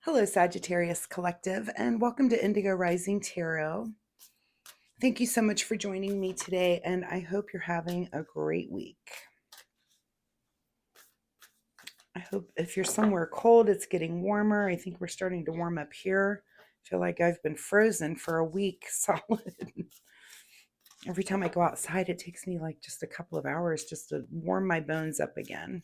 Hello, Sagittarius Collective, and welcome to Indigo Rising Tarot. Thank you so much for joining me today, and I hope you're having a great week. I hope if you're somewhere cold, it's getting warmer. I think we're starting to warm up here. I feel like I've been frozen for a week solid. Every time I go outside, it takes me like just a couple of hours just to warm my bones up again.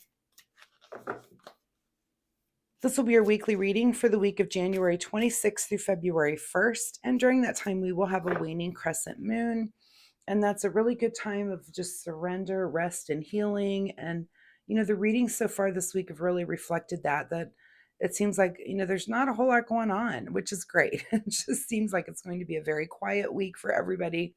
This will be your weekly reading for the week of January 26th through February 1st. And during that time, we will have a waning crescent moon. And that's a really good time of just surrender, rest, and healing. And, the readings so far this week have really reflected that it seems like, there's not a whole lot going on, which is great. It just seems like it's going to be a very quiet week for everybody.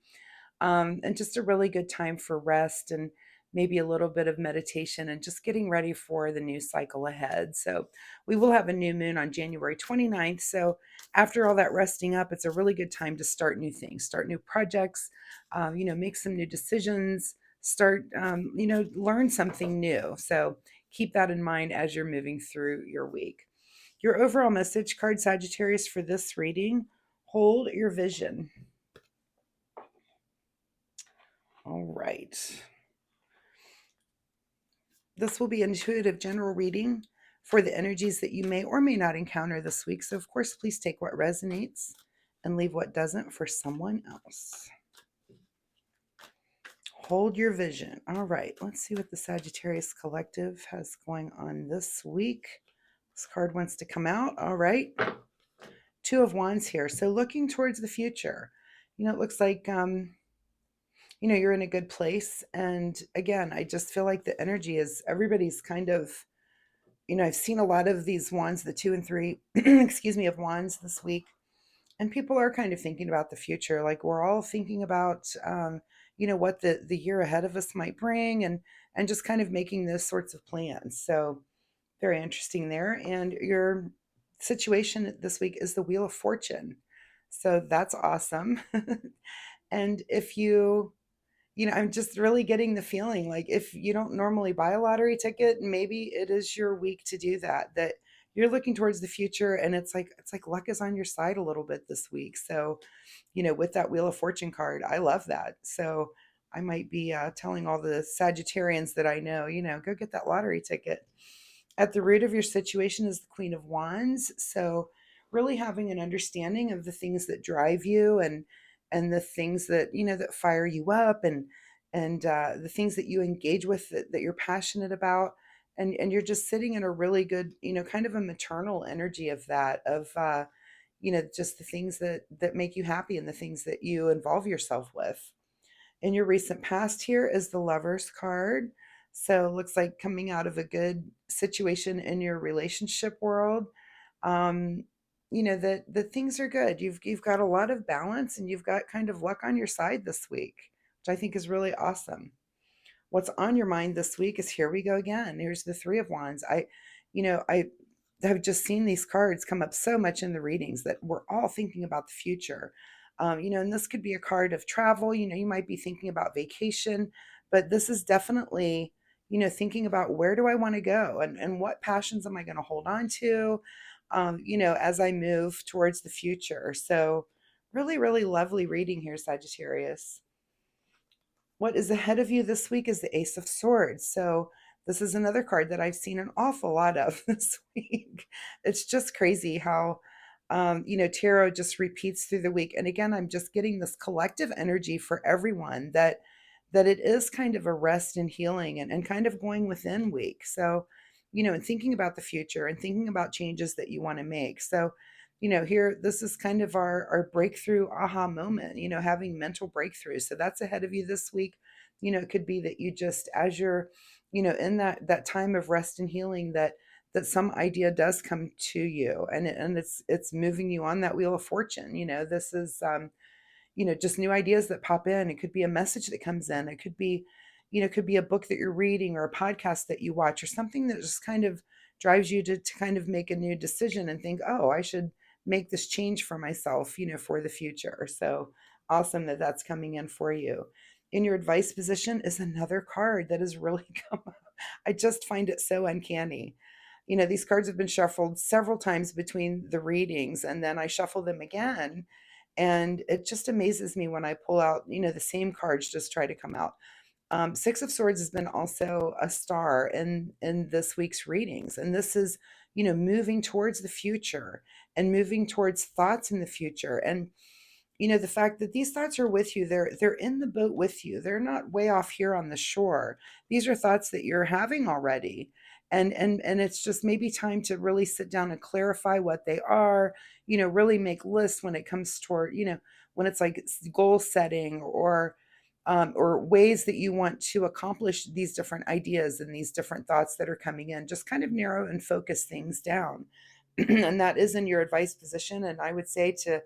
And just a really good time for rest and maybe a little bit of meditation and just getting ready for the new cycle ahead. So we will have a new moon on January 29th. So after all that resting up, it's a really good time to start new things, start new projects, make some new decisions, start, learn something new. So keep that in mind as you're moving through your week. Your overall message card, Sagittarius, for this reading: hold your vision. All right. This will be an intuitive general reading for the energies that you may or may not encounter this week. So, of course, please take what resonates and leave what doesn't for someone else. Hold your vision. All right, let's see what the Sagittarius Collective has going on this week. This card wants to come out. All right. Two of Wands here. So looking towards the future. It looks like you're in a good place. And again, I just feel like the energy is everybody's kind of, I've seen a lot of these wands, the 2 and 3, excuse me, of wands this week. And people are kind of thinking about the future. Like we're all thinking about, what the year ahead of us might bring and just kind of making those sorts of plans. So very interesting there. And your situation this week is the Wheel of Fortune. So that's awesome. And if I'm just really getting the feeling like if you don't normally buy a lottery ticket, maybe it is your week to do that you're looking towards the future, and it's like luck is on your side a little bit this week. So, with that Wheel of Fortune card, I love that. So I might be telling all the Sagittarians that I know, go get that lottery ticket. At the root of your situation is the Queen of Wands. So really having an understanding of the things that drive you and the things that that fire you up and the things that you engage with that you're passionate about, and you're just sitting in a really good kind of a maternal energy of that of just the things that make you happy and the things that you involve yourself with. In your recent past here is the Lovers card. So it looks like coming out of a good situation in your relationship world. Um, that things are good. You've got a lot of balance and you've got kind of luck on your side this week, which I think is really awesome. What's on your mind this week is, here we go again. Here's the Three of Wands. I have just seen these cards come up so much in the readings that we're all thinking about the future. And this could be a card of travel. You might be thinking about vacation, but this is definitely, thinking about where do I want to go and what passions am I going to hold on to, as I move towards the future. So really, really lovely reading here, Sagittarius. What is ahead of you this week is the Ace of Swords. So this is another card that I've seen an awful lot of this week. It's just crazy how, tarot just repeats through the week. And again, I'm just getting this collective energy for everyone that it is kind of a rest and healing and kind of going within week. So, and thinking about the future and thinking about changes that you want to make. So, here, this is kind of our breakthrough aha moment, having mental breakthroughs. So that's ahead of you this week. It could be that you just, as you're, in that time of rest and healing, that some idea does come to you and it's moving you on that Wheel of Fortune. This is, just new ideas that pop in. It could be a message that comes in. It could be, it could be a book that you're reading or a podcast that you watch or something that just kind of drives you to kind of make a new decision and think, oh, I should make this change for myself, for the future. So awesome that that's coming in for you. In your advice position is another card that has really come up. I just find it so uncanny. These cards have been shuffled several times between the readings, and then I shuffle them again. And it just amazes me when I pull out, the same cards just try to come out. Six of Swords has been also a star in this week's readings, and this is moving towards the future and moving towards thoughts in the future, and the fact that these thoughts are with you, they're in the boat with you. They're not way off here on the shore. These are thoughts that you're having already. And it's just maybe time to really sit down and clarify what they are, really make lists when it comes toward, when it's like goal setting or ways that you want to accomplish these different ideas and these different thoughts that are coming in. Just kind of narrow and focus things down. And that is in your advice position. And I would say to,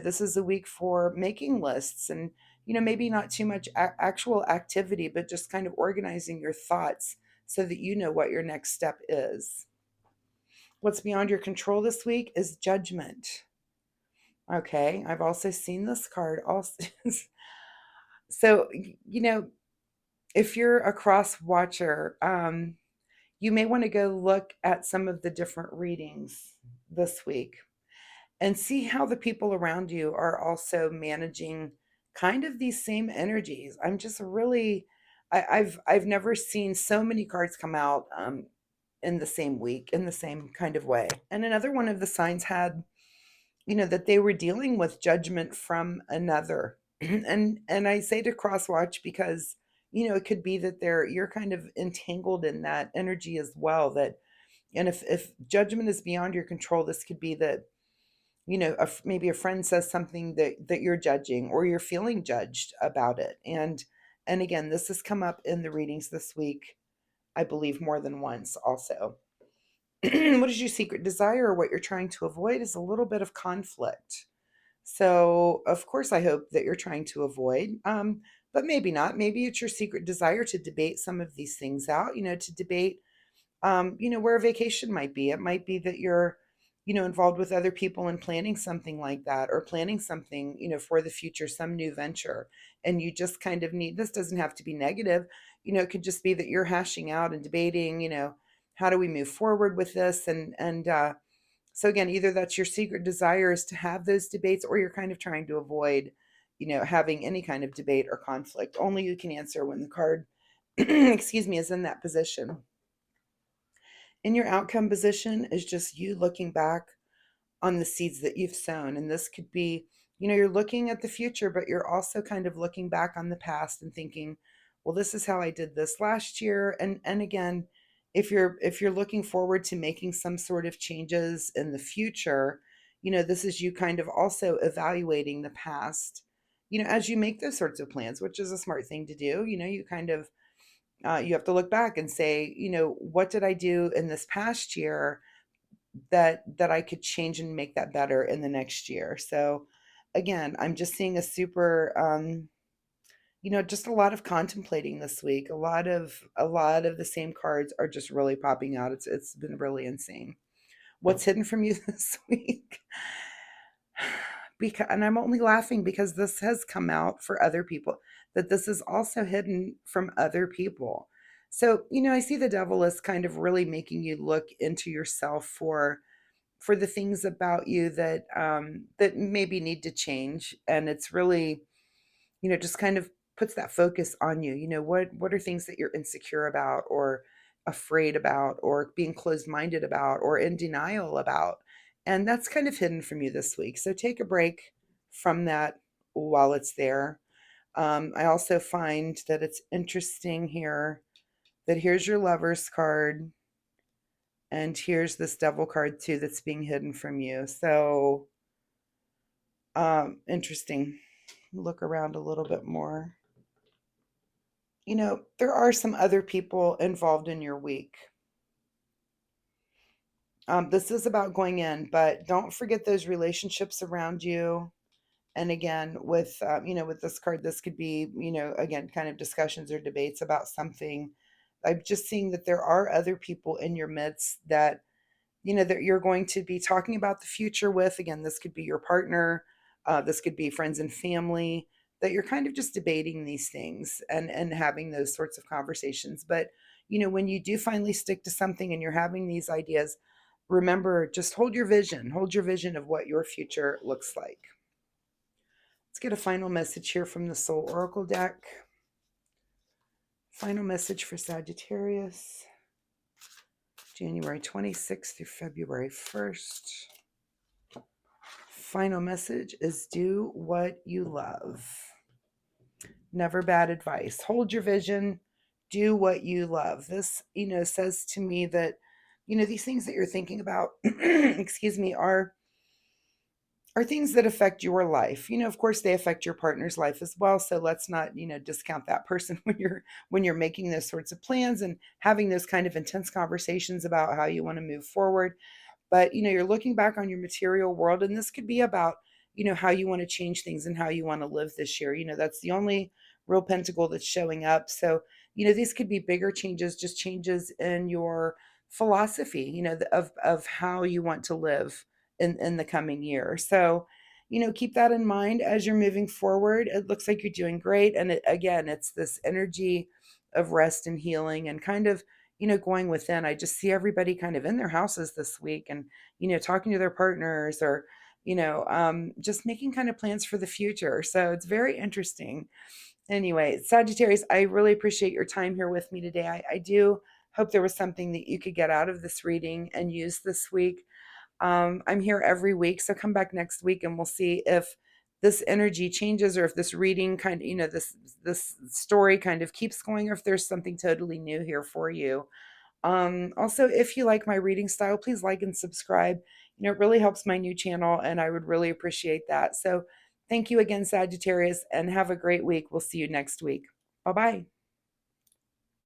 this is a week for making lists and, maybe not too much actual activity, but just kind of organizing your thoughts so that you know what your next step is. What's beyond your control this week is judgment. Okay, I've also seen this card also. So, if you're a cross watcher, you may want to go look at some of the different readings this week and see how the people around you are also managing kind of these same energies. I'm just really, I've never seen so many cards come out in the same week in the same kind of way. And another one of the signs had, that they were dealing with judgment from another. And I say to cross watch because it could be that you're kind of entangled in that energy as well. That and if judgment is beyond your control, this could be that maybe a friend says something that you're judging or you're feeling judged about it. And again, this has come up in the readings this week, I believe more than once also. What is your secret desire, or what you're trying to avoid, is a little bit of conflict. So of course I hope that you're trying to avoid, but maybe not. Maybe it's your secret desire to debate some of these things out, to debate where a vacation might be. It might be that you're, involved with other people in planning something like that, or planning something, for the future, some new venture. And you just kind of need, this doesn't have to be negative. It could just be that you're hashing out and debating, how do we move forward with this? And so again, either that's your secret desire is to have those debates, or you're kind of trying to avoid, having any kind of debate or conflict. Only you can answer when the card, excuse me, is in that position. In your outcome position is just you looking back on the seeds that you've sown. And this could be, you're looking at the future, but you're also kind of looking back on the past and thinking, well, this is how I did this last year. And again, if you're looking forward to making some sort of changes in the future, this is you kind of also evaluating the past, as you make those sorts of plans, which is a smart thing to do. You kind of you have to look back and say, what did I do in this past year that I could change and make that better in the next year. So again, I'm just seeing a super just a lot of contemplating this week. A lot of the same cards are just really popping out. It's been really insane. What's hidden from you this week? And I'm only laughing because this has come out for other people, that this is also hidden from other people. So, I see the devil as kind of really making you look into yourself for the things about you that maybe need to change. And it's really, just kind of puts that focus on you. What are things that you're insecure about, or afraid about, or being closed-minded about, or in denial about. And that's kind of hidden from you this week. So take a break from that while it's there. I also find that it's interesting here that here's your Lover's card, and here's this Devil card too that's being hidden from you. So interesting. Look around a little bit more. There are some other people involved in your week. This is about going in, but don't forget those relationships around you. And again, with this card, this could be, again, kind of discussions or debates about something. I'm just seeing that there are other people in your midst that, that you're going to be talking about the future with. Again, this could be your partner. This could be friends and family, that you're kind of just debating these things and having those sorts of conversations. But, when you do finally stick to something and you're having these ideas, remember, just hold your vision of what your future looks like. Let's get a final message here from the Soul Oracle deck. Final message for Sagittarius, January 26th through February 1st. Final message is do what you love. Never bad advice. Hold your vision. Do what you love. This, says to me that, these things that you're thinking about, excuse me, are things that affect your life. Of course they affect your partner's life as well. So let's not, discount that person when you're making those sorts of plans and having those kind of intense conversations about how you want to move forward. But you're looking back on your material world, and this could be about how you want to change things and how you want to live this year. That's the only real pentacle that's showing up. So these could be bigger changes, just changes in your philosophy, of how you want to live in the coming year. So keep that in mind as you're moving forward. It looks like you're doing great, and again, it's this energy of rest and healing and kind of going within. I just see everybody kind of in their houses this week and, talking to their partners or, just making kind of plans for the future. So it's very interesting. Anyway, Sagittarius, I really appreciate your time here with me today. I do hope there was something that you could get out of this reading and use this week. I'm here every week, so come back next week and we'll see if this energy changes or if this reading kind of, this story kind of keeps going, or if there's something totally new here for you. Also, if you like my reading style, please like and subscribe. It really helps my new channel, and I would really appreciate that. So thank you again, Sagittarius, and have a great week. We'll see you next week. Bye-bye.